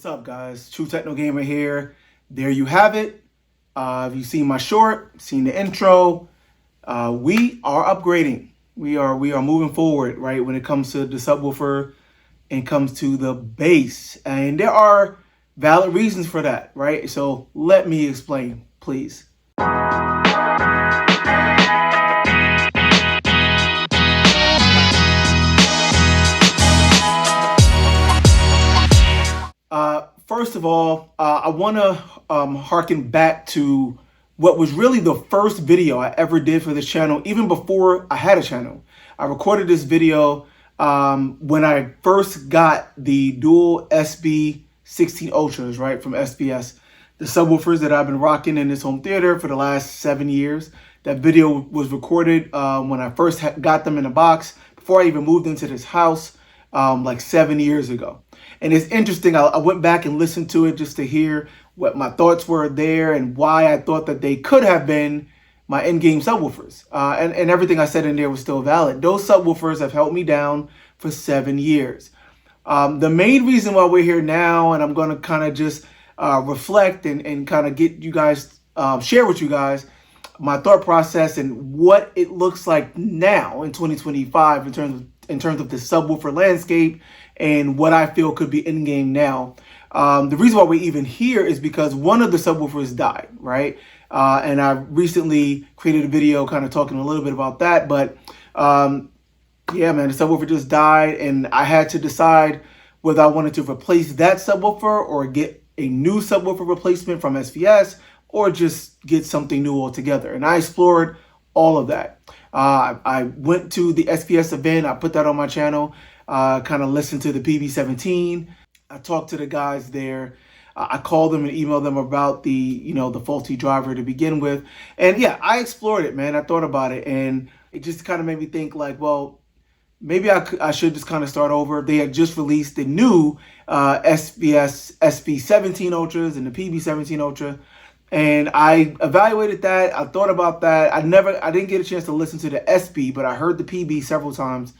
What's up, guys? True Techno Gamer here. There you have it. If you've seen my short, seen the intro, we are upgrading. We are moving forward, right? When it comes to the subwoofer and comes to the bass, and there are valid reasons for that, right? So let me explain, please. First of all, I want to harken back to what was really the first video I ever did for this channel, even before I had a channel. I recorded this video when I first got the dual SB16-ultras, right, from SVS, the subwoofers that I've been rocking in this home theater for the last 7 years. That video was recorded when I first got them in a box, before I even moved into this house, like 7 years ago. And it's interesting, I went back and listened to it just to hear what my thoughts were there and why I thought that they could have been my Endgame subwoofers. And everything I said in there was still valid. Those subwoofers have held me down for 7 years. The main reason why we're here now, and I'm going to kind of just reflect and kind of get you guys, share with you guys my thought process and what it looks like now in 2025 in terms of the subwoofer landscape and what I feel could be Endgame now. The reason why we're even here is because one of the subwoofers died, right? And I recently created a video kind of talking a little bit about that. But yeah, man, the subwoofer just died, and I had to decide whether I wanted to replace that subwoofer or get a new subwoofer replacement from SVS or just get something new altogether. And I explored all of that. I went to the SVS event. I put that on my channel. Kind of listened to the PB17. I talked to the guys there. I called them and emailed them about the faulty driver to begin with. And yeah, I explored it, man. I thought about it, and it just kind of made me think like, well, maybe I should just kind of start over. They had just released the new SVS SB16-ultras and the PB17-ultra. And I evaluated that. I thought about that. I didn't get a chance to listen to the SB, but I heard the PB several times.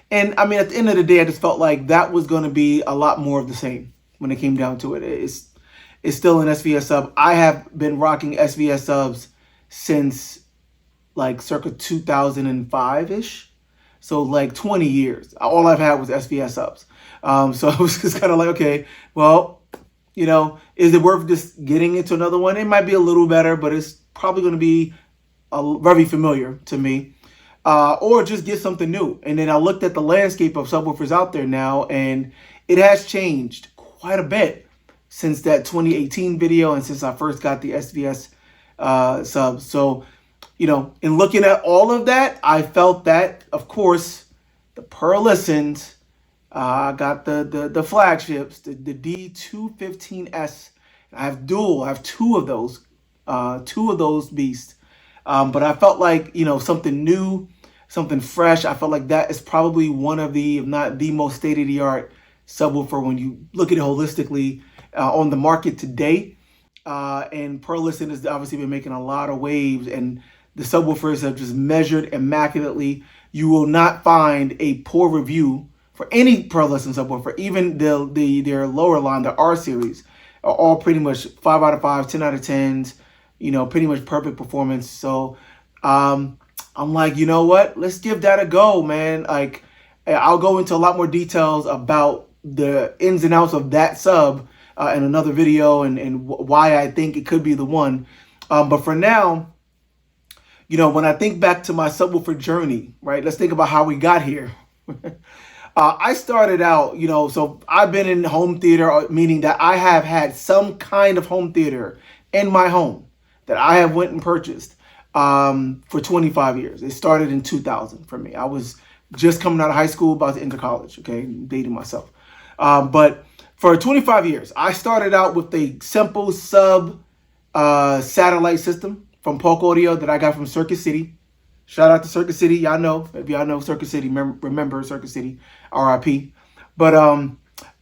And I mean, at the end of the day, I just felt like that was going to be a lot more of the same when it came down to it. It's still an SVS sub. I have been rocking SVS subs since like circa 2005-ish. So like 20 years. All I've had was SVS subs. So I was just kind of like, okay, well, is it worth just getting into another one? It might be a little better, but it's probably going to be very familiar to me. Or just get something new. And then I looked at the landscape of subwoofers out there now, and it has changed quite a bit since that 2018 video and since I first got the SVS subs. So, in looking at all of that, I felt that, of course, the Perlisten, I got the flagships, the D215s. I have two of those beasts. But I felt like, something new, something fresh. I felt like that is probably one of the, if not the most state-of-the-art subwoofer when you look at it holistically on the market today. And Perlisten has obviously been making a lot of waves, and the subwoofers have just measured immaculately. You will not find a poor review for any Perlisten subwoofer. Even their lower line, the R series, are all pretty much 5 out of 5, 10 out of 10s. Pretty much perfect performance. So I'm like, you know what? Let's give that a go, man. Like, I'll go into a lot more details about the ins and outs of that sub in another video and why I think it could be the one. But for now, when I think back to my subwoofer journey, right? Let's think about how we got here. I started out, so I've been in home theater, meaning that I have had some kind of home theater in my home that I have went and purchased for 25 years. It started in 2000 for me. I was just coming out of high school, about to enter college, okay? Dating myself. But for 25 years, I started out with a simple sub satellite system from Polk Audio that I got from Circuit City. Shout out to Circuit City. Y'all know, if y'all know Circuit City, remember Circuit City, RIP. But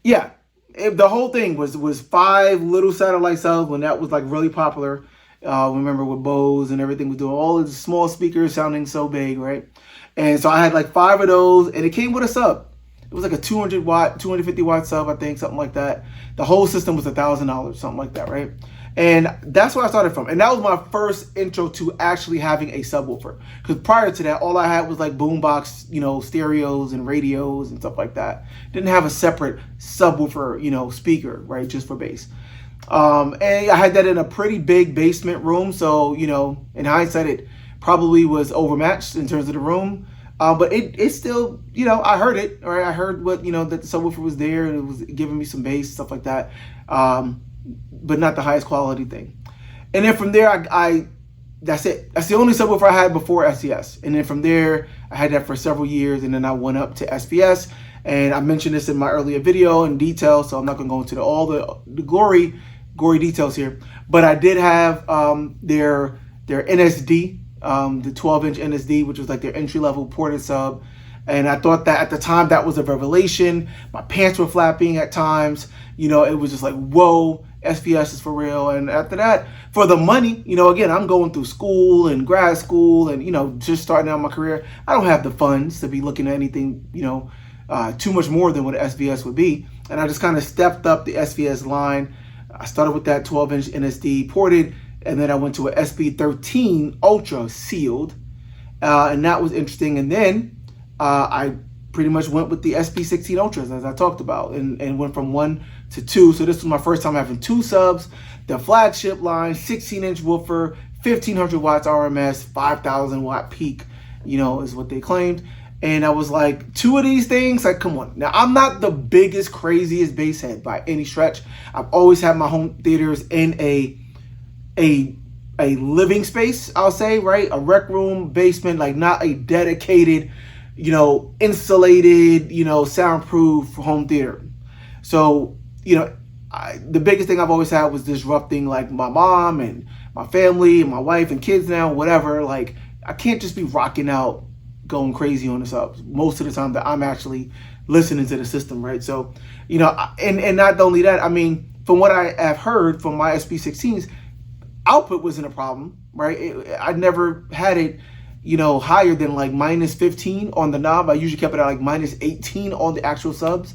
yeah, the whole thing was 5 little satellite subs when that was like really popular. Remember with Bose and everything was doing all of the small speakers sounding so big, right? And so I had like 5 of those, and it came with a sub. It was like a 200 watt, 250 watt sub, I think, something like that. The whole system was $1,000, something like that, right? And that's where I started from. And that was my first intro to actually having a subwoofer. Because prior to that, all I had was like boombox, you know, stereos and radios and stuff like that. Didn't have a separate subwoofer, you know, speaker, right, just for bass. And I had that in a pretty big basement room. So, you know, in hindsight, it probably was overmatched in terms of the room. But it still, you know, I heard it, right? I heard what, you know, that the subwoofer was there and it was giving me some bass, stuff like that. But not the highest quality thing. And then from there, I that's it. That's the only subwoofer I had before SVS. And then from there, I had that for several years, and then I went up to SVS. And I mentioned this in my earlier video in detail, so I'm not going to go into all the gory details here. But I did have their NSD, the 12-inch NSD, which was like their entry-level ported sub. And I thought that at the time that was a revelation. My pants were flapping at times. You know, it was just like, whoa, SVS is for real. And after that, for the money, you know, again, I'm going through school and grad school and, you know, just starting out my career. I don't have the funds to be looking at anything, you know, too much more than what SVS would be. And I just kind of stepped up the SVS line. I started with that 12-inch NSD ported, and then I went to a SB16-ultra sealed. And that was interesting. And then I pretty much went with the SB16-ultras, as I talked about, and went from 1 to 2. So this was my first time having 2 subs, the flagship line, 16-inch woofer, 1500 watts RMS, 5000 watt peak, you know, is what they claimed. And I was like, 2 of these things, like, come on. Now, I'm not the biggest, craziest bass head by any stretch. I've always had my home theaters in a living space, I'll say, right? A rec room, basement, like not a dedicated, you know, insulated, you know, soundproof home theater. So, you know, the biggest thing I've always had was disrupting like my mom and my family and my wife and kids now, whatever. Like, I can't just be rocking out, going crazy on the subs most of the time that I'm actually listening to the system, right? So, you know, and not only that, I mean, from what I have heard from my SB16s, output wasn't a problem, right? I never had it, you know, higher than like -15 on the knob. I usually kept it at like -18 on the actual subs.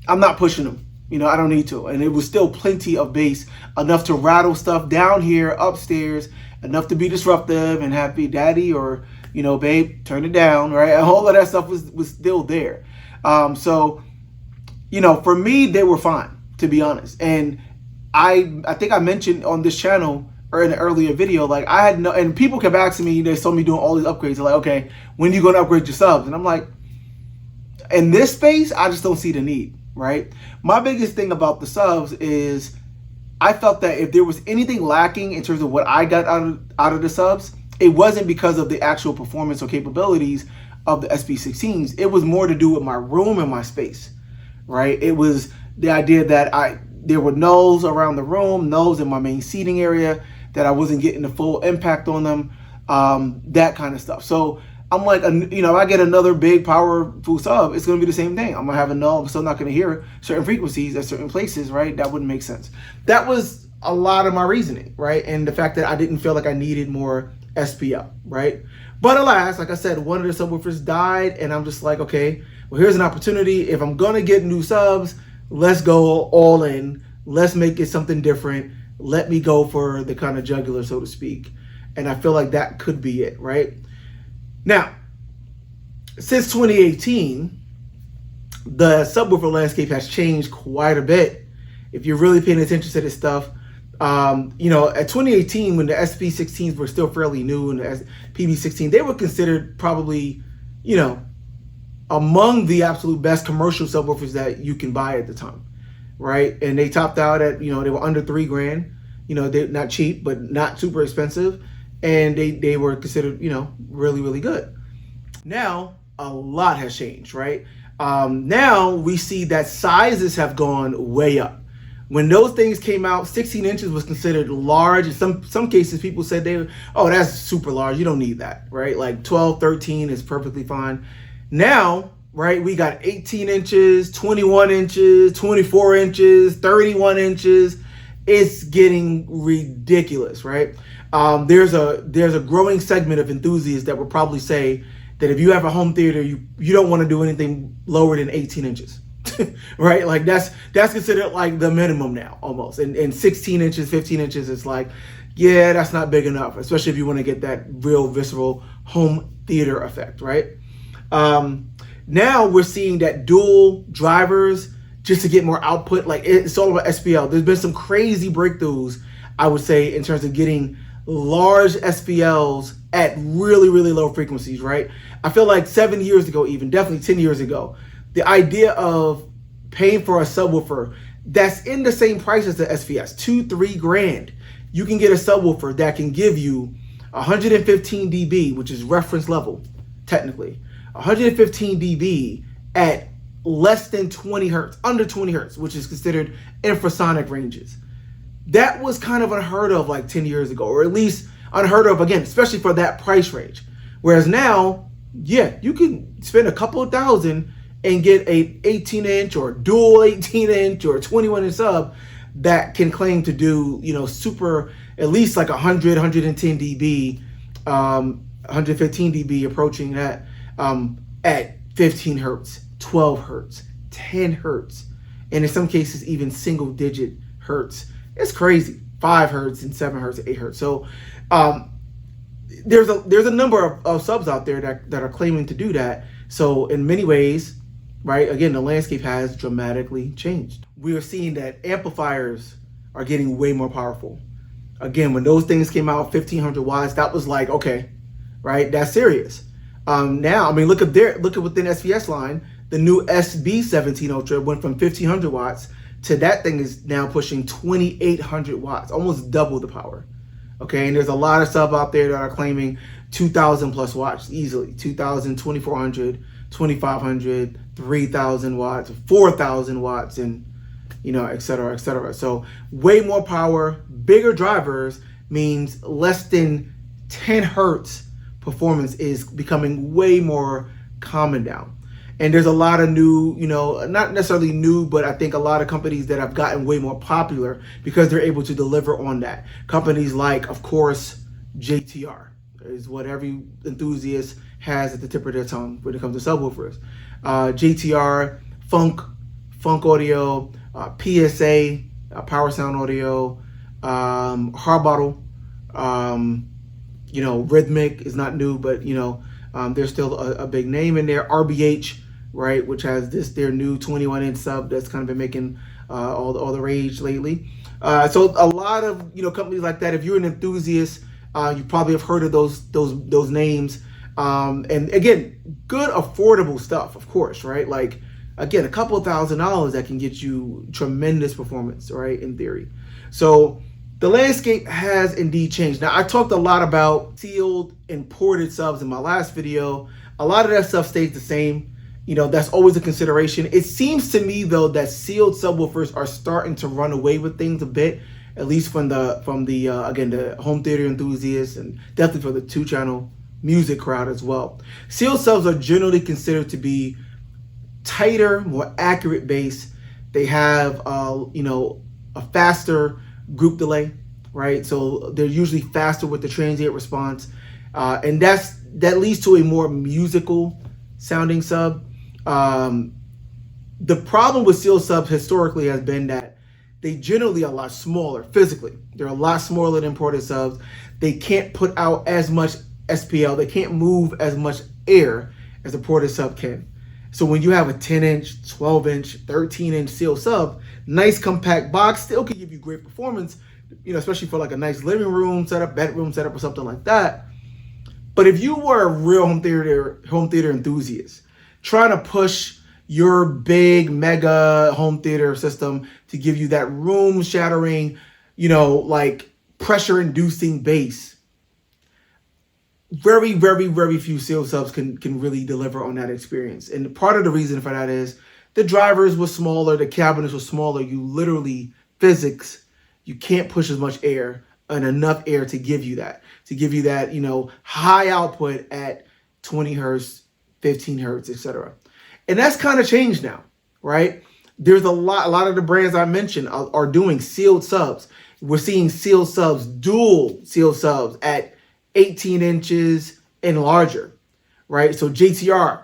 I'm not pushing them, you know, I don't need to. And it was still plenty of bass, enough to rattle stuff down here, upstairs, enough to be disruptive and happy daddy or, you know, babe, turn it down, right? And all of that stuff was still there. So, you know, for me, they were fine, to be honest. And I think I mentioned on this channel or in an earlier video, like I had no, and people kept asking me, they saw me doing all these upgrades. They're like, okay, when are you going to upgrade your subs? And I'm like, in this space, I just don't see the need, right? My biggest thing about the subs is I felt that if there was anything lacking in terms of what I got out of the subs, it wasn't because of the actual performance or capabilities of the SB16s. It was more to do with my room and my space, right? It was the idea that there were nulls around the room, nulls in my main seating area, that I wasn't getting the full impact on them, that kind of stuff. So I'm like, you know, if I get another big powerful sub, it's going to be the same thing. I'm going to have a null. I'm still not going to hear certain frequencies at certain places, right? That wouldn't make sense. That was a lot of my reasoning, right? And the fact that I didn't feel like I needed more SPL, right? But alas, like I said, one of the subwoofers died, and I'm just like, okay, well, here's an opportunity. If I'm going to get new subs, let's go all in. Let's make it something different. Let me go for the kind of jugular, so to speak. And I feel like that could be it, right? Now, since 2018, the subwoofer landscape has changed quite a bit. If you're really paying attention to this stuff, you know, at 2018, when the SB16s were still fairly new and the PB16, they were considered probably, you know, among the absolute best commercial subwoofers that you can buy at the time, right? And they topped out at, you know, they were under $3,000. You know, they're not cheap, but not super expensive. And they were considered, you know, really, really good. Now, a lot has changed, right? Now we see that sizes have gone way up. When those things came out, 16 inches was considered large. In some cases, people said oh, that's super large. You don't need that, right? Like 12, 13 is perfectly fine. Now, right, we got 18 inches, 21 inches, 24 inches, 31 inches. It's getting ridiculous, right? There's a growing segment of enthusiasts that would probably say that if you have a home theater, you don't want to do anything lower than 18 inches. Right? Like that's considered like the minimum now almost. And 16 inches, 15 inches is like, yeah, that's not big enough, especially if you want to get that real visceral home theater effect, right? Now we're seeing that dual drivers just to get more output. Like it's all about SPL. There's been some crazy breakthroughs, I would say, in terms of getting large SPLs at really, really low frequencies, right? I feel like 7 years ago, even definitely 10 years ago, the idea of paying for a subwoofer that's in the same price as the SVS, 2-3 grand, you can get a subwoofer that can give you 115 dB, which is reference level, technically, 115 dB at less than 20 hertz, under 20 hertz, which is considered infrasonic ranges. That was kind of unheard of like 10 years ago, or at least unheard of again, especially for that price range. Whereas now, yeah, you can spend a couple of thousand and get a 18-inch or dual 18-inch or 21-inch sub that can claim to do, you know, super, at least like 100, 110 dB, 115 dB approaching that at 15 hertz, 12 hertz, 10 hertz, and in some cases even single digit hertz. It's crazy. 5 hertz and 7 hertz, 8 hertz. So there's a number of subs out there that are claiming to do that. So in many ways, right, again, the landscape has dramatically changed. We are seeing that amplifiers are getting way more powerful. Again, when those things came out, 1500 watts, that was like, okay, right, that's serious. Now, I mean, look at within SVS line, the new SB16-ultra went from 1500 watts to that thing is now pushing 2800 watts, almost double the power. Okay, and there's a lot of stuff out there that are claiming 2000 plus watts easily, 2000, 2400, 2500, 3000 watts, 4000 watts, and you know, et cetera, et cetera. So way more power, bigger drivers means less than 10 hertz performance is becoming way more common now. And there's a lot of new, you know, not necessarily new, but I think a lot of companies that have gotten way more popular because they're able to deliver on that. Companies like, of course, JTR is what every enthusiast has at the tip of their tongue when it comes to subwoofers. JTR, Funk Audio, PSA, Power Sound Audio, Hard Bottle, you know, Rhythmic is not new, but you know, there's still a big name in there. RBH, right, which has their new 21-inch sub that's kind of been making all the rage lately. So a lot of, you know, companies like that. If you're an enthusiast, you probably have heard of those names. And again, good affordable stuff, of course, right? Like again, a couple $1,000s that can get you tremendous performance, right? In theory. So the landscape has indeed changed. Now, I talked a lot about sealed and ported subs in my last video. A lot of that stuff stays the same. You know, that's always a consideration. It seems to me though that sealed subwoofers are starting to run away with things a bit, at least from the again, the home theater enthusiasts and definitely for the 2-channel music crowd as well. Sealed subs are generally considered to be tighter, more accurate bass. They have you know, a faster group delay, right? So they're usually faster with the transient response, and that leads to a more musical sounding sub. The problem with sealed subs historically has been that they generally are a lot smaller physically. They're a lot smaller than ported subs. They can't put out as much SPL. They can't move as much air as a ported sub can. So when you have a 10-inch, 12-inch, 13-inch sealed sub, nice compact box, still can give you great performance, you know, especially for like a nice living room setup, bedroom setup, or something like that. But if you were a real home theater enthusiast, trying to push your big mega home theater system to give you that room shattering, you know, like pressure inducing bass, very, very, very few sealed subs can really deliver on that experience. And part of the reason for that is the drivers were smaller, the cabinets were smaller. You literally, physics, you can't push as much air and enough air to give you that, you know, high output at 20 hertz, 15 hertz, etc. And that's kind of changed now, right? There's a lot of the brands I mentioned are doing sealed subs. We're seeing sealed subs, dual sealed subs at 18 inches and larger, right? So JTR,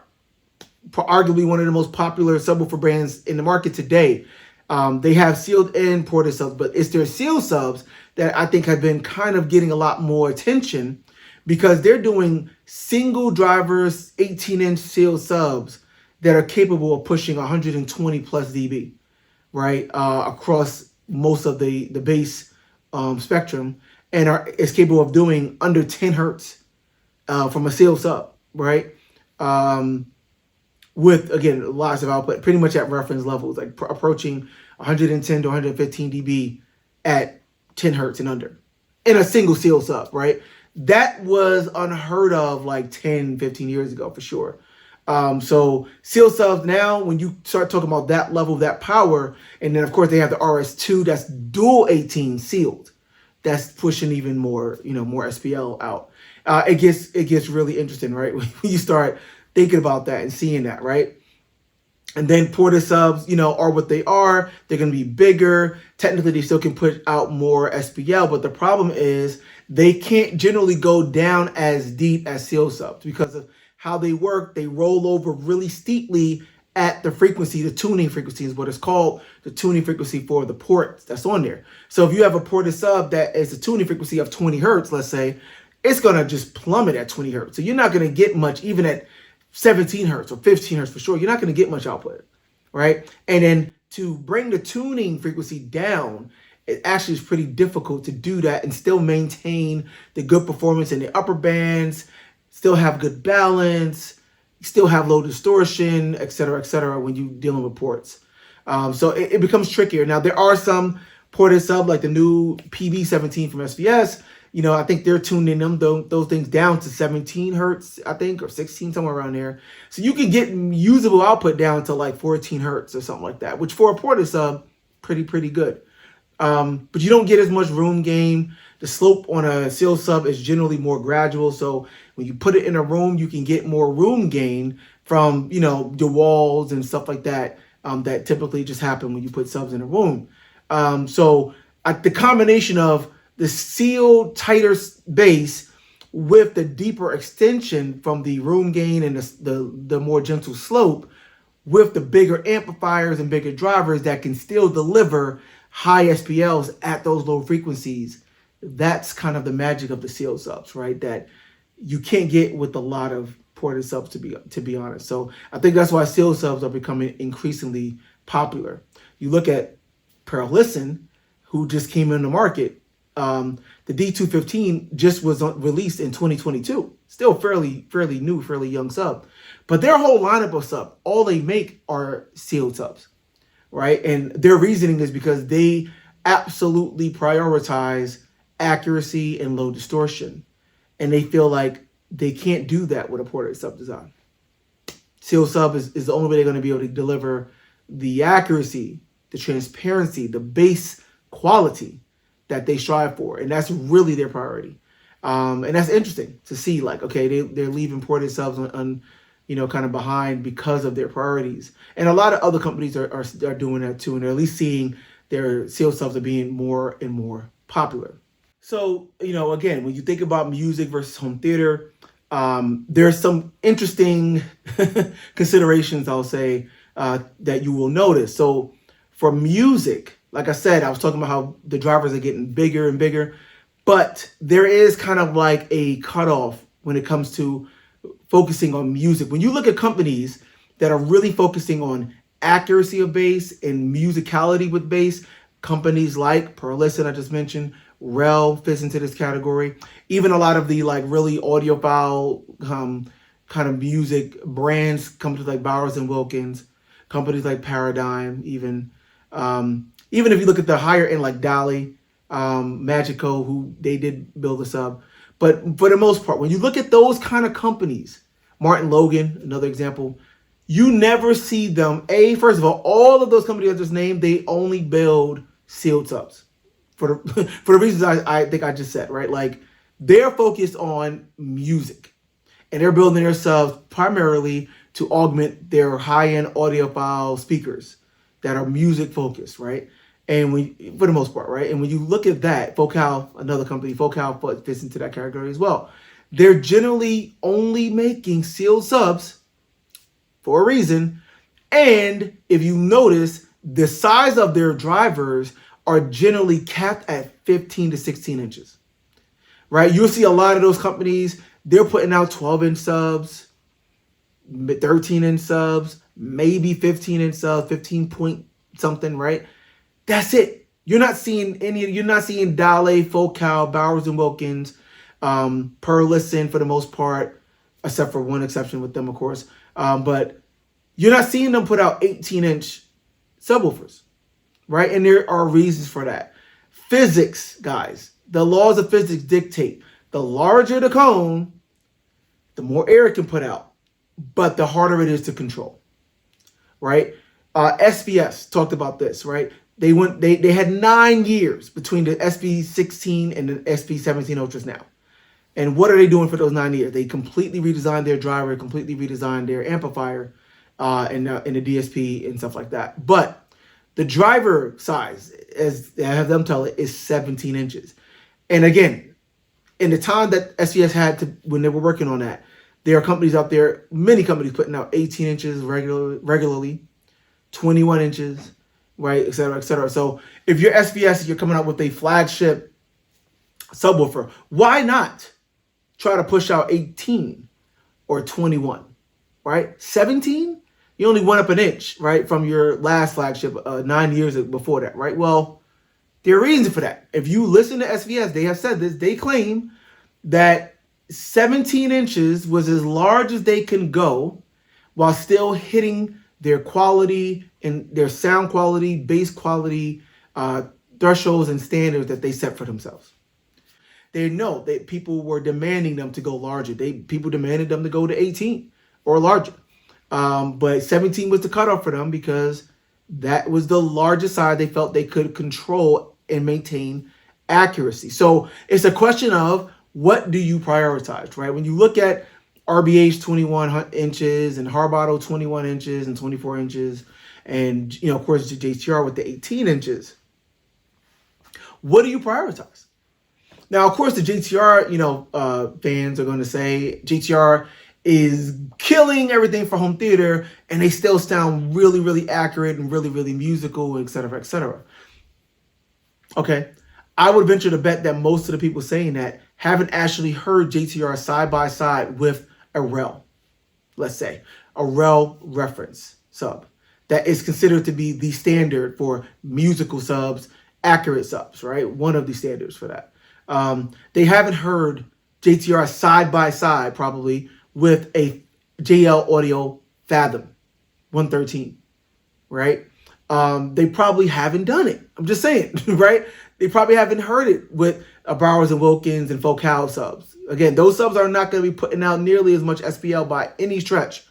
arguably one of the most popular subwoofer brands in the market today. They have sealed and ported subs, but it's their sealed subs that I think have been kind of getting a lot more attention because they're doing single drivers 18-inch sealed subs that are capable of pushing 120 plus dB, right, across most of the bass spectrum, and is capable of doing under 10 hertz from a sealed sub, right? With, again, lots of output, pretty much at reference levels, like approaching 110 to 115 dB at 10 hertz and under in a single sealed sub, right? That was unheard of like 10, 15 years ago for sure. So sealed subs now, when you start talking about that level, that power, and then of course they have the RS2 that's dual 18 sealed. That's pushing even more, more SPL out. It gets really interesting, right? When you start thinking about that and seeing that, right? And then ported subs, are what they are. They're going to be bigger. Technically, they still can put out more SPL, but the problem is they can't generally go down as deep as sealed subs because of how they work. They roll over really steeply at the frequency. The tuning frequency is what it's called, the tuning frequency for the ports that's on there. So if you have a ported sub that is a tuning frequency of 20 hertz, let's say, it's going to just plummet at 20 hertz. So you're not going to get much, even at 17 hertz or 15 hertz for sure. You're not going to get much output, right? And then to bring the tuning frequency down, it actually is pretty difficult to do that and still maintain the good performance in the upper bands, still have good balance, still have low distortion, et cetera, when you're dealing with ports. So it becomes trickier. Now, there are some ported sub, like the new PB17 from SVS. I think they're tuning those things down to 17 hertz, I think, or 16, somewhere around there. So you can get usable output down to like 14 hertz or something like that, which for a ported sub, pretty good. But you don't get as much room gain. The slope on a sealed sub is generally more gradual. So when you put it in a room, you can get more room gain from, the walls and stuff like that, that typically just happen when you put subs in a room. So the combination of the sealed tighter bass with the deeper extension from the room gain and the more gentle slope with the bigger amplifiers and bigger drivers that can still deliver high SPLs at those low frequencies. That's kind of the magic of the sealed subs, right? That you can't get with a lot of ported subs, to be honest. So I think that's why sealed subs are becoming increasingly popular. You look at Perlisten, who just came in the market. The D215 just was released in 2022. Still fairly new, fairly young sub. But their whole lineup of sub, all they make are sealed subs, right? And their reasoning is because they absolutely prioritize accuracy and low distortion. And they feel like they can't do that with a ported sub design. Sealed sub is the only way they're going to be able to deliver the accuracy, the transparency, the bass quality that they strive for, and that's really their priority. And that's interesting to see. Like, okay, they're leaving ported subs on kind of behind because of their priorities. And a lot of other companies are doing that too, and they're at least seeing their sealed subs are being more and more popular. So again, when you think about music versus home theater, there's some interesting considerations, I'll say, that you will notice. So for music, like I said, I was talking about how the drivers are getting bigger and bigger, but there is kind of like a cutoff when it comes to focusing on music. When you look at companies that are really focusing on accuracy of bass and musicality with bass, companies like Perlisten, I just mentioned, Rel fits into this category. Even a lot of the like really audiophile kind of music brands, companies like Bowers and Wilkins, companies like Paradigm, even if you look at the higher end like Dolly, Magico, who they did build a sub. But for the most part, when you look at those kind of companies, Martin Logan, another example, you never see them. First of all of those companies I just named, they only build sealed subs for the reasons I think I just said, right? Like they're focused on music and they're building their subs primarily to augment their high-end audiophile speakers that are music focused, right? And for the most part, right? And when you look at that, Focal, another company, Focal fits into that category as well. They're generally only making sealed subs for a reason. And if you notice, the size of their drivers are generally capped at 15 to 16 inches, right? You'll see a lot of those companies, they're putting out 12-inch subs, 13-inch subs, maybe 15-inch subs, 15 point something, right? That's it. You're not seeing Dale, Focal, Bowers and Wilkins, Perlisten for the most part, except for one exception with them, of course. But you're not seeing them put out 18-inch subwoofers, right? And there are reasons for that. Physics, guys. The laws of physics dictate the larger the cone, the more air it can put out, but the harder it is to control, right? SVS talked about this, right? They had 9 years between the SB16 and the SB17 Ultras now. And what are they doing for those 9 years? They completely redesigned their driver, completely redesigned their amplifier, in the DSP and stuff like that. But the driver size, as I have them tell it, is 17 inches. And again, in the time that SVS had to, when they were working on that, there are companies out there, many companies putting out 18 inches regularly, 21 inches, right, et cetera, et cetera. So if you're SVS, you're coming out with a flagship subwoofer, why not try to push out 18 or 21, right? 17, you only went up an inch, right, from your last flagship 9 years before that, right? Well, there are reasons for that. If you listen to SVS, they have said this. They claim that 17 inches was as large as they can go while still hitting their quality and their sound quality, bass quality, thresholds and standards that they set for themselves. They know that people were demanding them to go larger. People demanded them to go to 18 or larger. But 17 was the cutoff for them because that was the largest size they felt they could control and maintain accuracy. So it's a question of what do you prioritize, right? When you look at RBH 21 inches and Harbotto 21 inches and 24 inches, and of course the JTR with the 18 inches, what do you prioritize? Now, of course, the JTR, fans are going to say JTR is killing everything for home theater, and they still sound really, really accurate and really, really musical, et cetera, et cetera. Okay, I would venture to bet that most of the people saying that haven't actually heard JTR side by side with a REL, let's say, a REL reference sub that is considered to be the standard for musical subs, accurate subs, right? One of the standards for that. They haven't heard JTR side by side probably with a JL Audio Fathom 113, right? They probably haven't done it. I'm just saying, right? They probably haven't heard it with Bowers and Wilkins and Focal subs. Again, those subs are not going to be putting out nearly as much SPL by any stretch,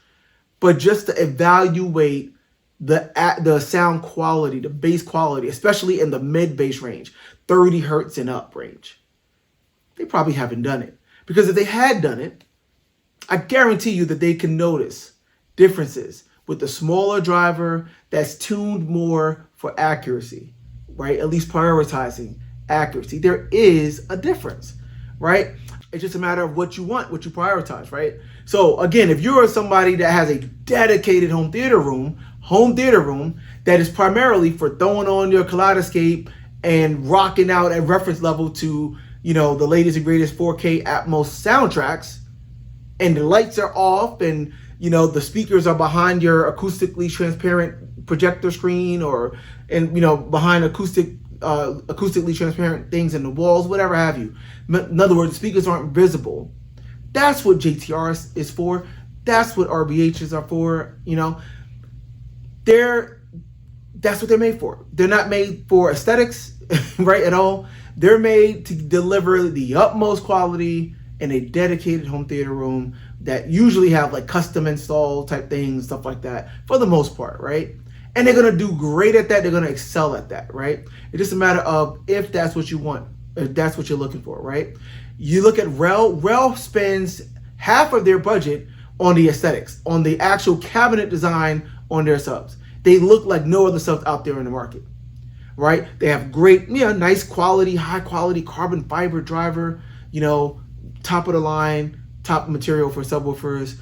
but just to evaluate the sound quality, the bass quality, especially in the mid bass range, 30 hertz and up range. They probably haven't done it, because if they had done it, I guarantee you that they can notice differences with the smaller driver that's tuned more for accuracy, right? At least prioritizing accuracy. There is a difference, right? It's just a matter of what you want, what you prioritize, right? So again, if you're somebody that has a dedicated home theater room that is primarily for throwing on your kaleidoscope and rocking out at reference level to, the latest and greatest 4K Atmos soundtracks, and the lights are off and the speakers are behind your acoustically transparent projector screen behind acoustically transparent things in the walls, whatever have you. In other words, the speakers aren't visible. That's what JTR is for. That's what RBHs are for. That's what they're made for. They're not made for aesthetics, right, at all. They're made to deliver the utmost quality in a dedicated home theater room that usually have like custom install type things, stuff like that, for the most part, right? And they're going to do great at that. They're going to excel at that, right? It's just a matter of if that's what you want, if that's what you're looking for, right? You look at REL. REL spends half of their budget on the aesthetics, on the actual cabinet design on their subs. They look like no other subs out there in the market, right? They have great, nice quality, high quality carbon fiber driver, top of the line, top material for subwoofers.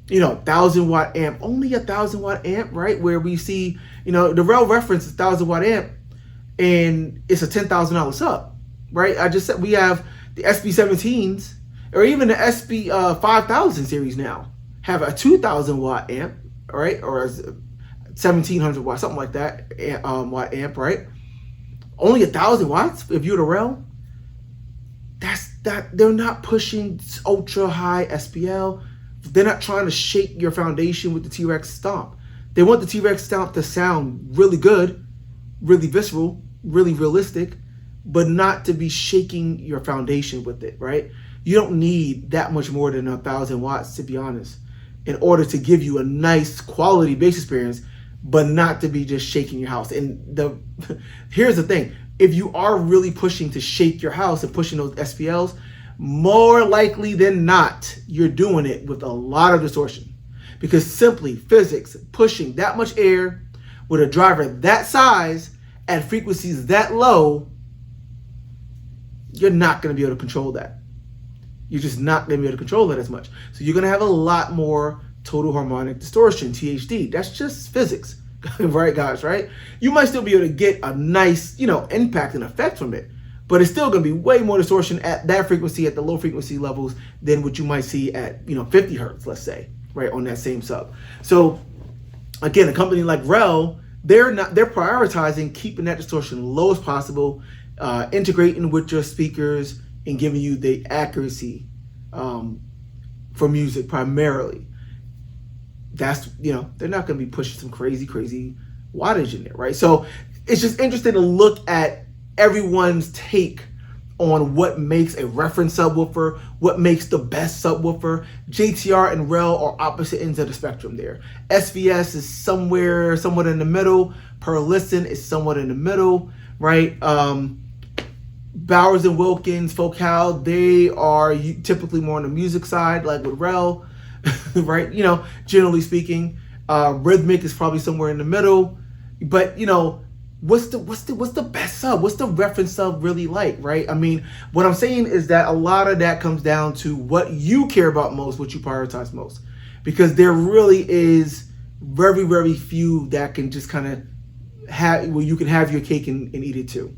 1,000-watt amp, only 1,000-watt amp, right? Where we see, the Rel reference is 1,000-watt amp, and it's a $10,000 sub, right? I just said we have the SB17s, or even the SB5000 series now have a 2,000-watt amp, right? Or a 1,700 watts, something like that, watt amp, right? Only 1,000 watts if you're the Rel. They're not pushing ultra high SPL. They're not trying to shake your foundation with the T-Rex stomp. They want the T-Rex stomp to sound really good, really visceral, really realistic, but not to be shaking your foundation with it, right? You don't need that much more than 1,000 watts, to be honest, in order to give you a nice quality bass experience, but not to be just shaking your house. And here's the thing. If you are really pushing to shake your house and pushing those SPLs, more likely than not, you're doing it with a lot of distortion. Because simply physics, pushing that much air with a driver that size at frequencies that low, you're not going to be able to control that. You're just not going to be able to control that as much. So you're going to have a lot more total harmonic distortion, THD. That's just physics. Right, guys, right? You might still be able to get a nice, impact and effect from it, but it's still going to be way more distortion at that frequency, at the low frequency levels, than what you might see at, 50 hertz, let's say, right, on that same sub. So again, a company like Rel, they're prioritizing keeping that distortion low as possible, integrating with your speakers and giving you the accuracy for music primarily. That's, they're not going to be pushing some crazy wattage in there, right? So it's just interesting to look at everyone's take on what makes a reference subwoofer, what makes the best subwoofer. JTR and Rel are opposite ends of the spectrum there. SVS is somewhat in the middle. Perlisten is somewhat in the middle, right? Bowers and Wilkins, Focal, they are typically more on the music side, like with Rel. Right, generally speaking, rhythmic is probably somewhere in the middle, but what's the best sub? What's the reference sub really like, right? I mean, what I'm saying is that a lot of that comes down to what you care about most, what you prioritize most, because there really is very few that can just kind of have, well, you can have your cake and eat it too.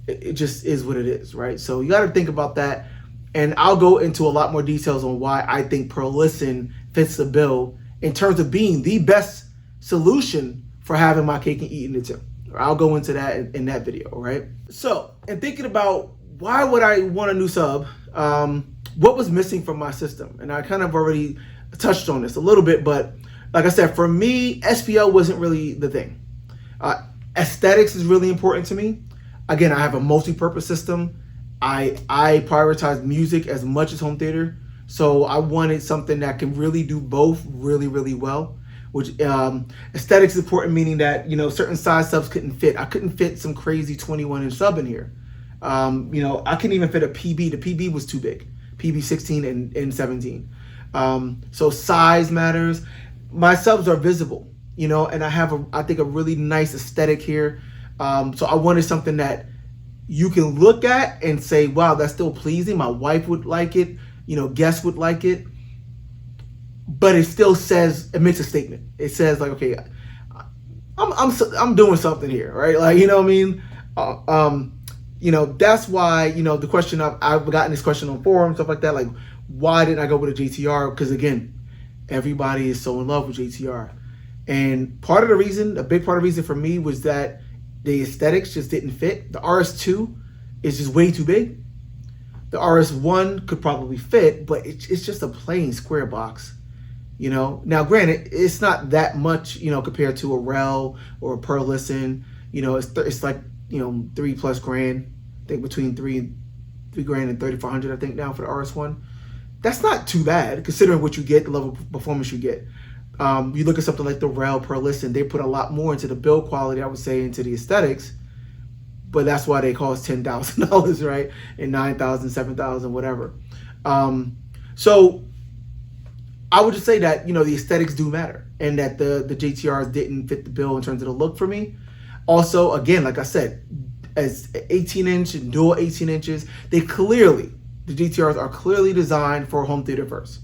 It just is what it is, right? So you got to think about that. And I'll go into a lot more details on why I think Perlisten fits the bill in terms of being the best solution for having my cake and eating it too. I'll go into that in that video, right? So, in thinking about why would I want a new sub, what was missing from my system? And I kind of already touched on this a little bit, but like I said, for me, SPL wasn't really the thing. Aesthetics is really important to me. Again, I have a multi-purpose system. I prioritize music as much as home theater, so I wanted something that can really do both really well. Which aesthetics is important, meaning that certain size subs couldn't fit. I couldn't fit some crazy 21-inch sub in here. I couldn't even fit a PB. The PB was too big. PB 16 and 17. So size matters. My subs are visible, and I have I think a really nice aesthetic here. So I wanted something that you can look at and say, wow, that's still pleasing. My wife would like it, guests would like it, but it still says, it makes a statement. It says like, okay, I'm doing something here, right? Like, what I mean? That's why, the question I've gotten this question on forums, stuff like that, like, why didn't I go with a JTR? Because again, everybody is so in love with JTR. And a big part of the reason for me was that the aesthetics just didn't fit. The RS2 is just way too big. The RS1 could probably fit, but it's just a plain square box. Now granted, it's not that much, compared to a Rel or a Perlisten. It's like, $3+ grand. I think between $3 grand and $3,400, I think now for the RS1. That's not too bad considering what you get, the level of performance you get. You look at something like the Rel, Perlisten, they put a lot more into the build quality, I would say, into the aesthetics, but that's why they cost $10,000, right? And $9,000, $7,000, whatever. So I would just say that, the aesthetics do matter, and that the JTRs didn't fit the bill in terms of the look for me. Also, again, like I said, as 18-inch and dual 18 inches, they clearly the GTRs are clearly designed for home theater first.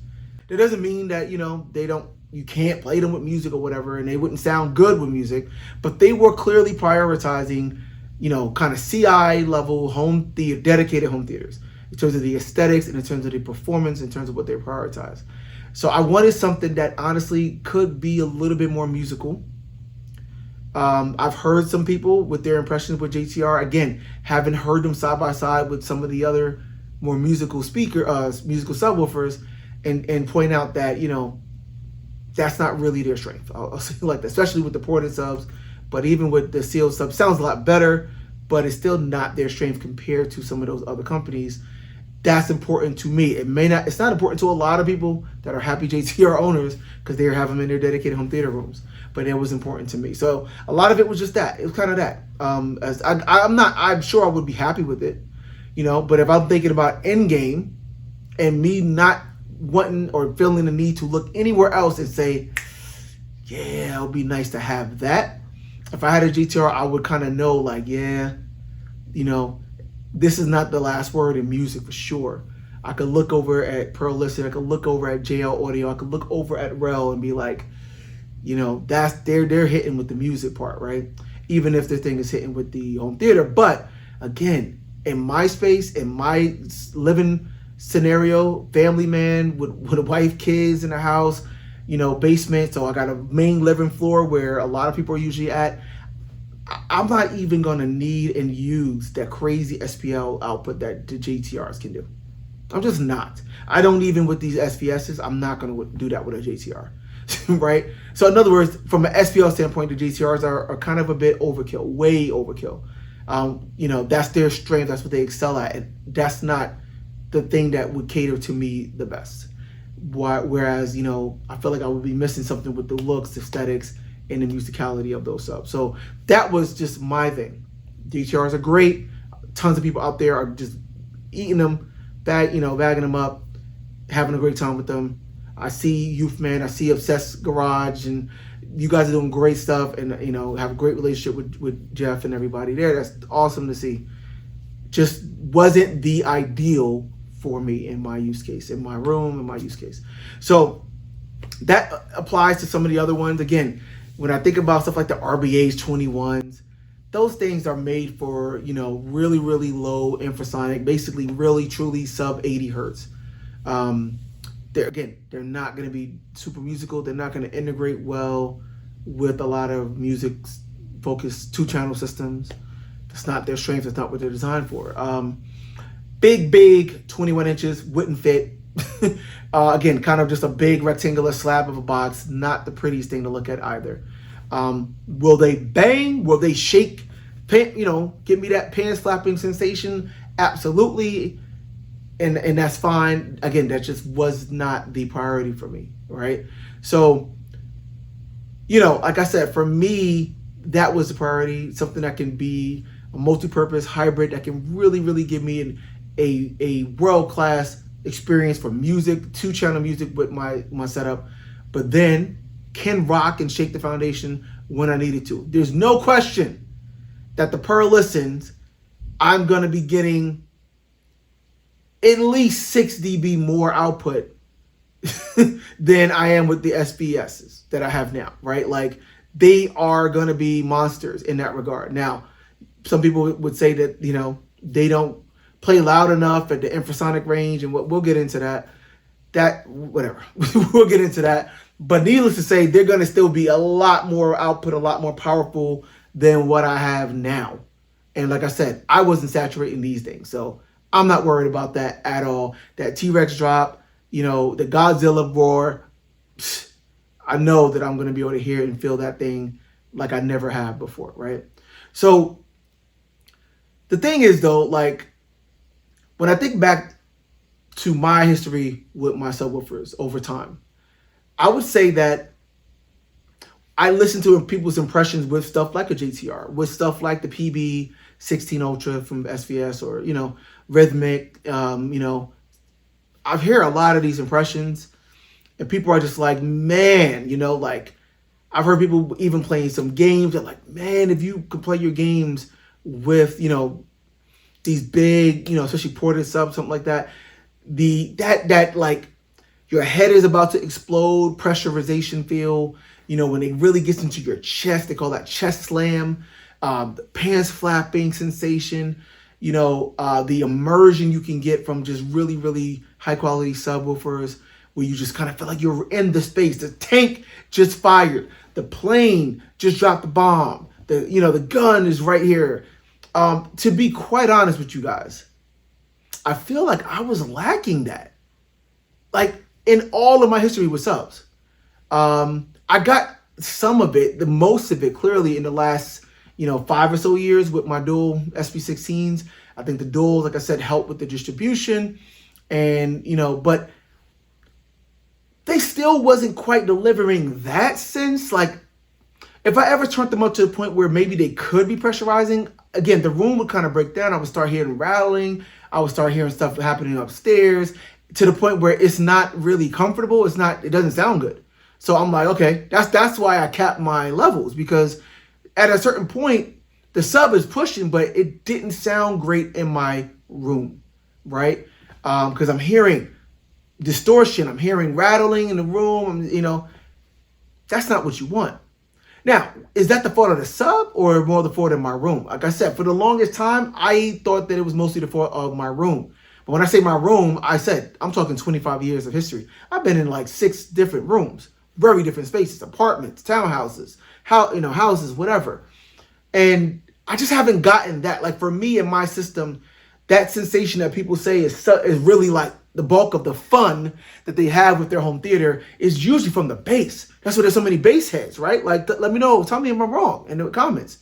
That doesn't mean that, you can't play them with music or whatever, and they wouldn't sound good with music, but they were clearly prioritizing, kind of CI level home theater, dedicated home theaters in terms of the aesthetics and in terms of the performance, in terms of what they prioritize. So I wanted something that honestly could be a little bit more musical. I've heard some people with their impressions with JTR. Again, haven't heard them side by side with some of the other more musical musical subwoofers, and point out that, that's not really their strength. I'll say it like that, especially with the ported subs. But even with the sealed subs, sounds a lot better, but it's still not their strength compared to some of those other companies. That's important to me. It's not important to a lot of people that are happy JTR owners because they have them in their dedicated home theater rooms. But it was important to me. So a lot of it was just that. It was kind of that. I'm sure I would be happy with it, but if I'm thinking about Endgame and me not wanting or feeling the need to look anywhere else and say, yeah, it would be nice to have that. If I had a GTR, I would kind of know, like, yeah, this is not the last word in music for sure. I could look over at Perlisten, I could look over at JL Audio, I could look over at Rel and be like, that's they're hitting with the music part, right? Even if their thing is hitting with the home theater. But again, in my space, in my living scenario, family man with a wife, kids in the house, basement. So I got a main living floor where a lot of people are usually at. I'm not even gonna need and use that crazy SPL output that the JTRs can do. I'm just not. I don't even with these SVSs. I'm not gonna do that with a JTR, right? So in other words, from an SPL standpoint, the JTRs are kind of a bit overkill, way overkill. That's their strength. That's what they excel at, and that's not the thing that would cater to me the best. Whereas, I feel like I would be missing something with the looks, the aesthetics, and the musicality of those subs. So that was just my thing. DTRs are great. Tons of people out there are just eating them, bagging them up, having a great time with them. I see Youth Man, I see Obsessed Garage, and you guys are doing great stuff, and have a great relationship with Jeff and everybody there. That's awesome to see. Just wasn't the ideal for me in my use case, in my room, in my use case. So that applies to some of the other ones. Again, when I think about stuff like the RBAs 21s, those things are made for, really, really low infrasonic, basically really, truly sub 80 hertz. They're not going to be super musical. They're not going to integrate well with a lot of music-focused two-channel systems. That's not their strength. That's not what they're designed for. Big, 21 inches, wouldn't fit. Again, kind of just a big rectangular slab of a box. Not the prettiest thing to look at either. Will they bang? Will they shake? Give me that pants flapping sensation? Absolutely. And that's fine. Again, that just was not the priority for me, right? So, like I said, for me, that was the priority. Something that can be a multi-purpose hybrid that can really, really give me a world-class experience for music, two-channel music with my setup, but then can rock and shake the foundation when I needed to. There's no question that the Perlistens, I'm going to be getting at least 6 dB more output than I am with the SVSs that I have now, right? Like, they are going to be monsters in that regard. Now, some people would say that, they don't play loud enough at the infrasonic range, and we'll get into that. Whatever. We'll get into that. But needless to say, they're going to still be a lot more output, a lot more powerful than what I have now. And like I said, I wasn't saturating these things, so I'm not worried about that at all. That T-Rex drop, the Godzilla roar, I know that I'm going to be able to hear and feel that thing like I never have before, right? So the thing is, though, like, when I think back to my history with my subwoofers over time, I would say that I listened to people's impressions with stuff like a JTR, with stuff like the PB16 Ultra from SVS, or, Rhythmic. I hear a lot of these impressions, and people are just like, man, like, I've heard people even playing some games that, like, man, if you could play your games with, these big, especially ported subs, something like that, that like your head is about to explode, pressurization feel, when it really gets into your chest, they call that chest slam, the pants flapping sensation, the immersion you can get from just really, really high quality subwoofers, where you just kind of feel like you're in the space. The tank just fired. The plane just dropped the bomb. The gun is right here. To be quite honest with you guys, I feel like I was lacking that. Like in all of my history with subs. I got some of it, the most of it clearly in the last, 5 or so years with my dual SB16s. I think the duals, like I said, help with the distribution and, but they still wasn't quite delivering that sense. Like if I ever turned them up to the point where maybe they could be pressurizing, again, the room would kind of break down. I would start hearing rattling. I would start hearing stuff happening upstairs to the point where it's not really comfortable. It doesn't sound good. So I'm like, okay, that's why I capped my levels, because at a certain point, the sub is pushing, but it didn't sound great in my room, right? Because I'm hearing distortion, I'm hearing rattling in the room, that's not what you want. Now, is that the fault of the sub or more the fault of my room? Like I said, for the longest time, I thought that it was mostly the fault of my room. But when I say my room, I'm talking 25 years of history. I've been in like 6 different rooms, very different spaces, apartments, townhouses, houses, whatever. And I just haven't gotten that. Like for me in my system, that sensation that people say is really like the bulk of the fun that they have with their home theater is usually from the bass. That's why there's so many bass heads, right? Like, let me know, tell me if I'm wrong in the comments.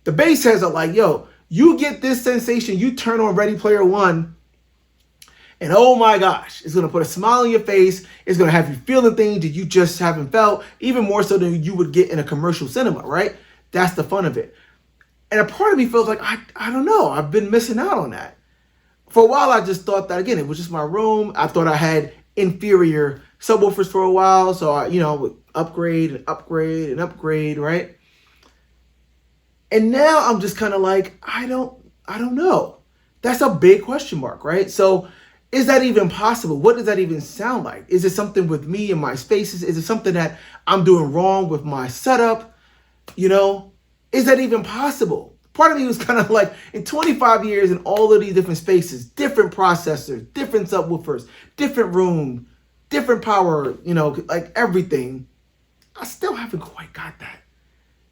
The bass heads are like, yo, you get this sensation, you turn on Ready Player One, and oh my gosh, it's gonna put a smile on your face. It's gonna have you feeling things that you just haven't felt, even more so than you would get in a commercial cinema, right? That's the fun of it. And a part of me feels like, I don't know, I've been missing out on that. For a while, I just thought that, again, it was just my room. I thought I had inferior subwoofers for a while. So, I would upgrade and upgrade and upgrade, right? And now I'm just kind of like, I don't know. That's a big question mark, right? So is that even possible? What does that even sound like? Is it something with me and my spaces? Is it something that I'm doing wrong with my setup? Is that even possible? Part of me was kind of like, in 25 years in all of these different spaces, different processors, different subwoofers, different room, different power, like everything, I still haven't quite got that.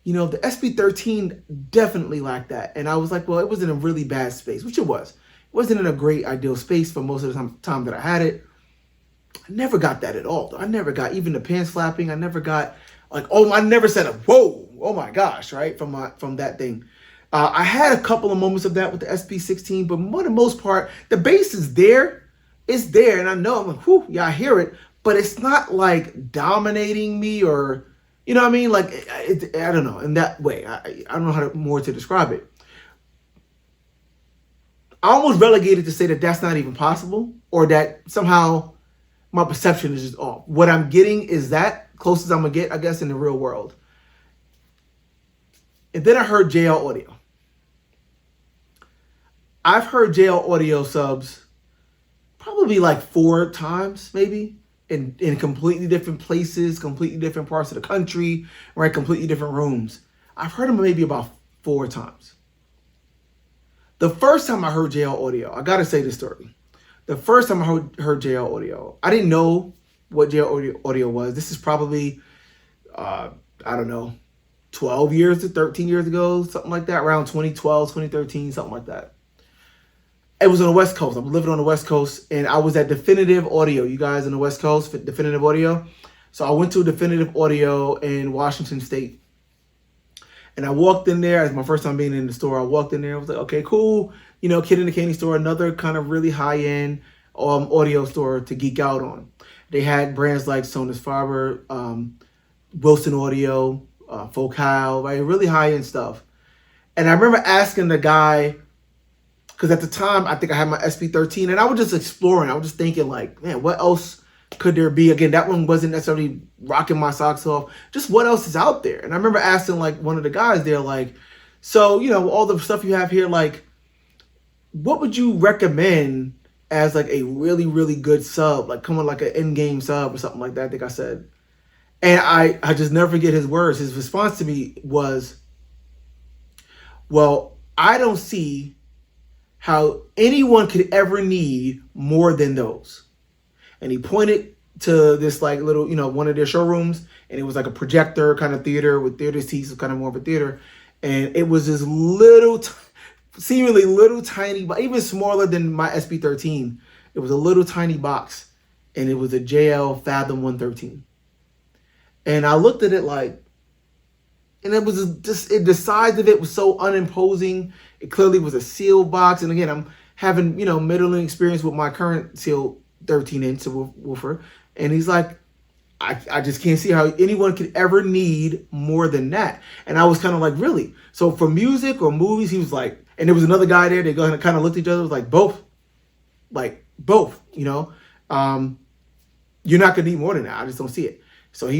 The SB13 definitely lacked that. And I was like, well, it was in a really bad space, which it was. It wasn't in a great ideal space for most of the time that I had it. I never got that at all. I never got even the pants flapping. I never got like, I never said whoa, oh my gosh, right? From that thing. I had a couple of moments of that with the SB16, but for the most part, the bass is there. It's there, and I know, I'm like, whew, yeah, I hear it, but it's not like dominating me or, you know what I mean? Like, I don't know, in that way. I don't know how more to describe it. I almost relegated to say that that's not even possible, or that somehow my perception is just off. What I'm getting is that close as I'm going to get, I guess, in the real world. And then I heard JL Audio. I've heard JL Audio subs probably like 4 times, maybe, in completely different places, completely different parts of the country, right? Completely different rooms. I've heard them maybe about 4 times. The first time I heard JL Audio, I gotta say this story. The first time I heard JL Audio, I didn't know what JL Audio was. This is probably, I don't know, 12 years to 13 years ago, something like that, around 2012, 2013, something like that. It was on the West Coast. I'm living on the West Coast, and I was at Definitive Audio. You guys on the West Coast, Definitive Audio. So I went to Definitive Audio in Washington State. And I walked in there. It's my first time being in the store. I walked in there. I was like, okay, cool. Kid in the Candy Store, another kind of really high-end audio store to geek out on. They had brands like Sonus Faber, Wilson Audio, Focal, right? Really high-end stuff. And I remember asking the guy, because at the time, I think I had my SB13, and I was just exploring. I was just thinking, like, man, what else could there be? Again, that one wasn't necessarily rocking my socks off. Just what else is out there? And I remember asking, like, one of the guys there, like, so, all the stuff you have here, like, what would you recommend as like a really, really good sub, like coming like an Endgame sub or something like that, I think I said. And I just never forget his words. His response to me was, well, I don't see how anyone could ever need more than those. And he pointed to this like little, one of their showrooms, and it was like a projector kind of theater with theater seats, kind of more of a theater. And it was this little, seemingly little tiny, but even smaller than my SB13. It was a little tiny box, and it was a JL Fathom 113. And I looked at it like, and it was just, the size of it was so unimposing. It clearly was a sealed box. And again, I'm having, middling experience with my current sealed 13-inch subwoofer. And he's like, I just can't see how anyone could ever need more than that. And I was kind of like, really? So for music or movies, he was like, and there was another guy there, they kind of looked at each other, it was like, both. You're not going to need more than that. I just don't see it. So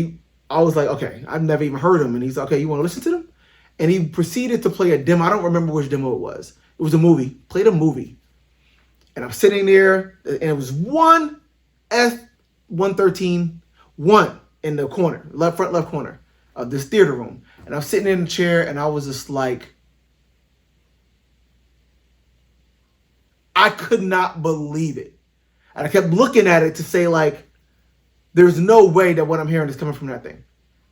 I was like, okay, I've never even heard him. And he's like, okay, you want to listen to them? And he proceeded to play a demo. I don't remember which demo it was. It was a movie. Played a movie. And I'm sitting there, and it was one F113, one in the corner, front left corner of this theater room. And I'm sitting in the chair, and I was just like, I could not believe it. And I kept looking at it to say, like, there's no way that what I'm hearing is coming from that thing.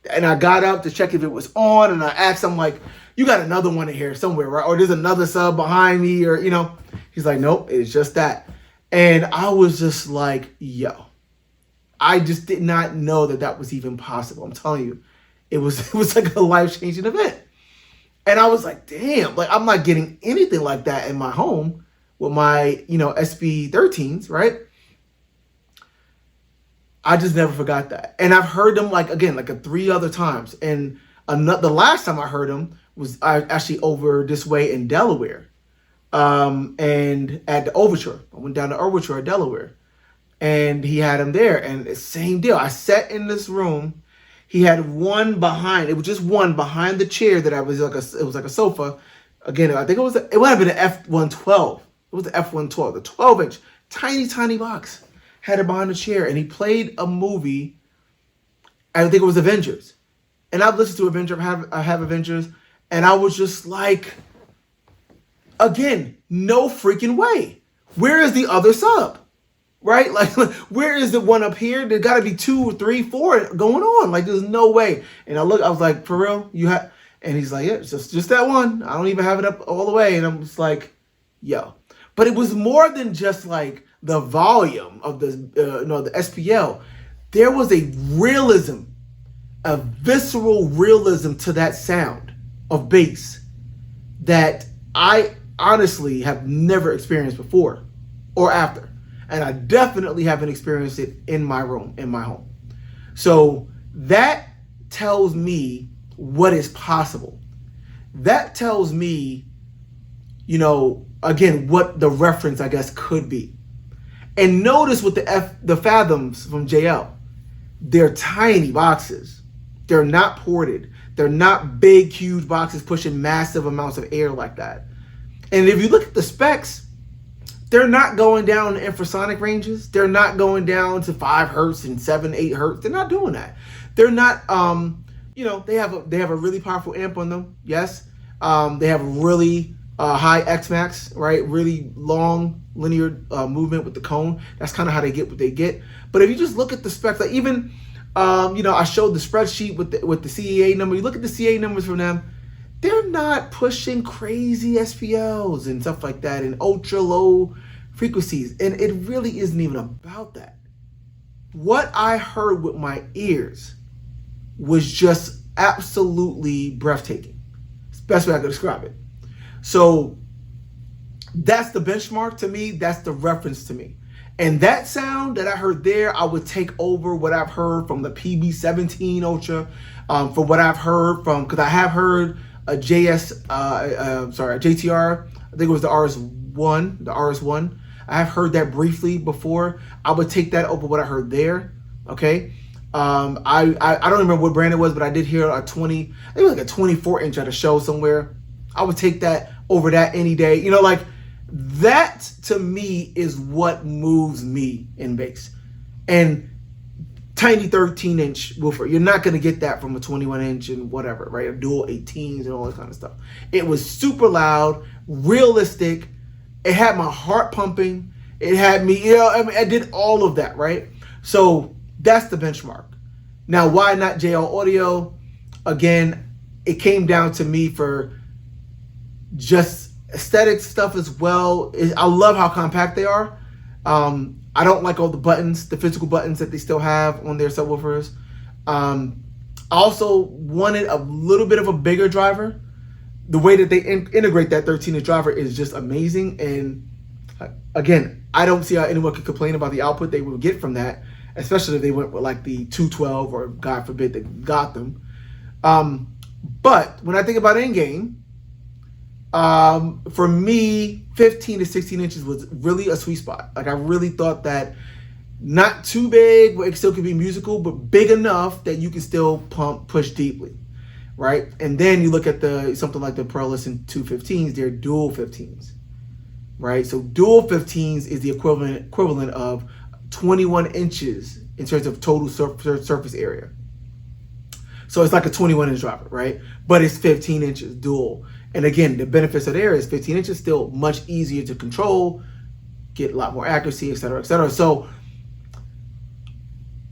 And I got up to check if it was on, and I asked him, like, you got another one in here somewhere, right? Or there's another sub behind me, or, He's like, nope, it's just that. And I was just like, yo. I just did not know that was even possible. I'm telling you, it was like a life-changing event. And I was like, damn, like, I'm not getting anything like that in my home with my, SB13s, right? I just never forgot that. And I've heard them like 3 other times. And the last time I heard them was actually over this way in Delaware. And at the Overture. I went down to Overture at Delaware. And he had them there. And the same deal. I sat in this room. He had one behind. It was just one behind the chair that it was like a sofa. Again, I think it might have been an F112. It was the F112, the 12-inch, tiny, tiny box. Had it behind the chair, and he played a movie. I think it was Avengers, and I've listened to Avengers. I have Avengers, and I was just like, again, no freaking way. Where is the other sub? Right? Like, where is the one up here? There got to be 2 or 3, 4 going on. Like, there's no way. And I was like, for real, you have? And he's like, yeah, it's just that one. I don't even have it up all the way. And I'm just like, yo. But it was more than just like the volume of the SPL. There was a realism, a visceral realism to that sound of bass that I honestly have never experienced before or after. And I definitely haven't experienced it in my room, in my home. So that tells me what is possible. That tells me, again, what the reference, I guess, could be. And notice with the Fathoms from JL, they're tiny boxes. They're not ported. They're not big, huge boxes pushing massive amounts of air like that. And if you look at the specs, they're not going down in infrasonic ranges. They're not going down to 5 hertz and 7, 8 hertz. They're not doing that. They're not, they have a really powerful amp on them. Yes. They have really high X-Max, right? Really long linear movement with the cone. That's kind of how they get what they get. But if you just look at the specs, like even, I showed the spreadsheet with the CEA number. You look at the CEA numbers from them, they're not pushing crazy SPLs and stuff like that and ultra low frequencies. And it really isn't even about that. What I heard with my ears was just absolutely breathtaking. It's the best way I could describe it. So that's the benchmark to me. That's the reference to me. And that sound that I heard there, I would take over what I've heard from the PB17-ultra, for what I've heard from, because I have heard a JTR, I think it was the RS1. I have heard that briefly before. I would take that over what I heard there, okay? I don't remember what brand it was, but I did hear I think it was like a 24-inch at a show somewhere. I would take that over that any day. That to me is what moves me in bass. And tiny 13-inch woofer, you're not going to get that from a 21-inch and whatever, right? A dual 18s and all that kind of stuff. It was super loud, realistic. It had my heart pumping. It had me, I mean, I did all of that, right? So that's the benchmark. Now, why not JL Audio? Again, it came down to me for just aesthetic stuff as well. I love how compact they are. I don't like all the buttons, the physical buttons that they still have on their subwoofers. I also wanted a little bit of a bigger driver. The way that they integrate that 13-inch driver is just amazing. And again, I don't see how anyone could complain about the output they would get from that, especially if they went with like the 212 or God forbid they got them. But when I think about Endgame, for me, 15 to 16 inches was really a sweet spot. Like I really thought that not too big, but it still could be musical, but big enough that you can still push deeply, right? And then you look at something like the Perlisten D215s, they're dual 15s, right? So dual 15s is the equivalent of 21 inches in terms of total surface area. So it's like a 21-inch driver, right? But it's 15 inches dual. And again, the benefits of there is 15 inches still much easier to control, get a lot more accuracy, et cetera, et cetera. So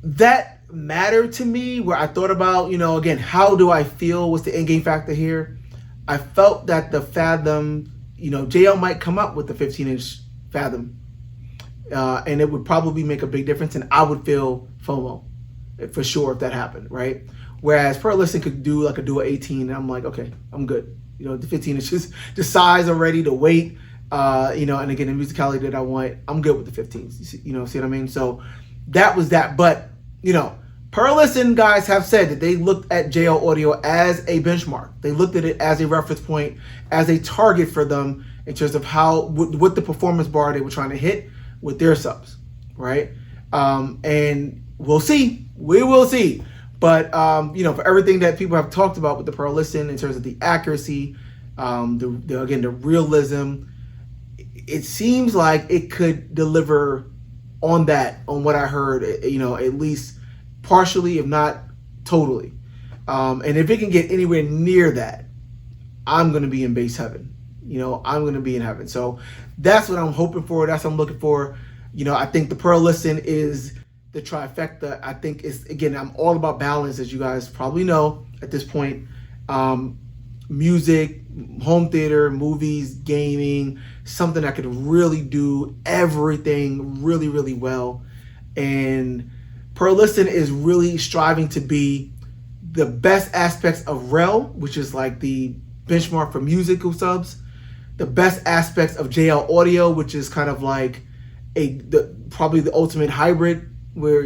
that mattered to me where I thought about, again, how do I feel? What's the Endgame factor here? I felt that the Fathom, JL might come up with the 15-inch Fathom. And it would probably make a big difference. And I would feel FOMO for sure if that happened, right? Whereas Perlisten could do like a dual 18, and I'm like, okay, I'm good. The 15 inches, the size already, the weight, and again, the musicality that I want, I'm good with the 15s. See what I mean? So that was that. But, Perlisten guys have said that they looked at JL Audio as a benchmark. They looked at it as a reference point, as a target for them in terms of what the performance bar they were trying to hit with their subs, right? And we'll see. We will see. But, for everything that people have talked about with the Perlisten in terms of the accuracy, the realism, it seems like it could deliver on what I heard, at least partially, if not totally. And if it can get anywhere near that, I'm going to be in bass heaven. I'm going to be in heaven. So that's what I'm hoping for. That's what I'm looking for. I think the Perlisten is the trifecta. I think again, I'm all about balance, as you guys probably know at this point. Music, home theater, movies, gaming, something that could really do everything really, really well. And Perlisten is really striving to be the best aspects of REL, which is like the benchmark for musical subs, the best aspects of JL Audio, which is kind of like probably the ultimate hybrid, where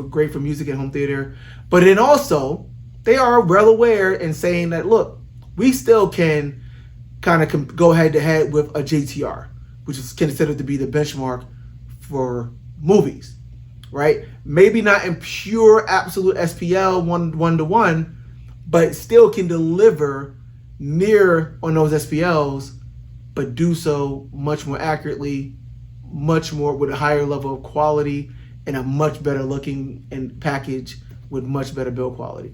great for music and home theater. But then also they are well aware and saying that, look, we still can kind of go head to head with a JTR, which is considered to be the benchmark for movies, right? Maybe not in pure absolute SPL one to one, but still can deliver near on those SPLs, but do so much more accurately, much more with a higher level of quality, and a much better looking and package with much better build quality.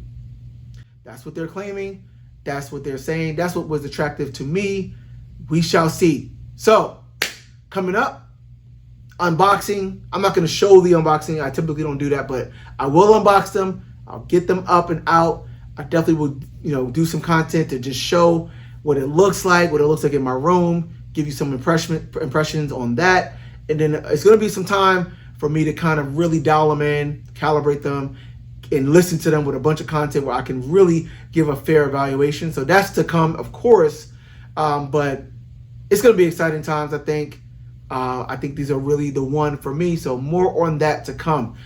That's what they're claiming. That's what they're saying. That's what was attractive to me. We shall see. So, coming up, unboxing. I'm not going to show the unboxing. I typically don't do that, but I will unbox them. I'll get them up and out. I definitely will, do some content to just show what it looks like in my room, give you some impressions on that. And then it's going to be some time for me to kind of really dial them in, calibrate them, and listen to them with a bunch of content where I can really give a fair evaluation. So that's to come, of course, but it's going to be exciting times, I think. I think these are really the one for me, so more on that to come.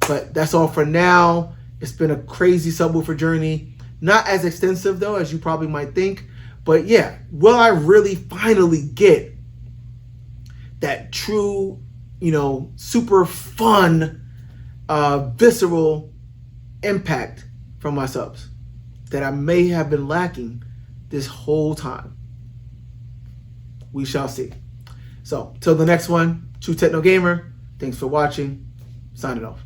But that's all for now. It's been a crazy subwoofer journey. Not as extensive, though, as you probably might think. But yeah, will I really finally get that true, super fun, visceral impact from my subs that I may have been lacking this whole time? We shall see. So till the next one, True Techno Gamer, thanks for watching. Signing off.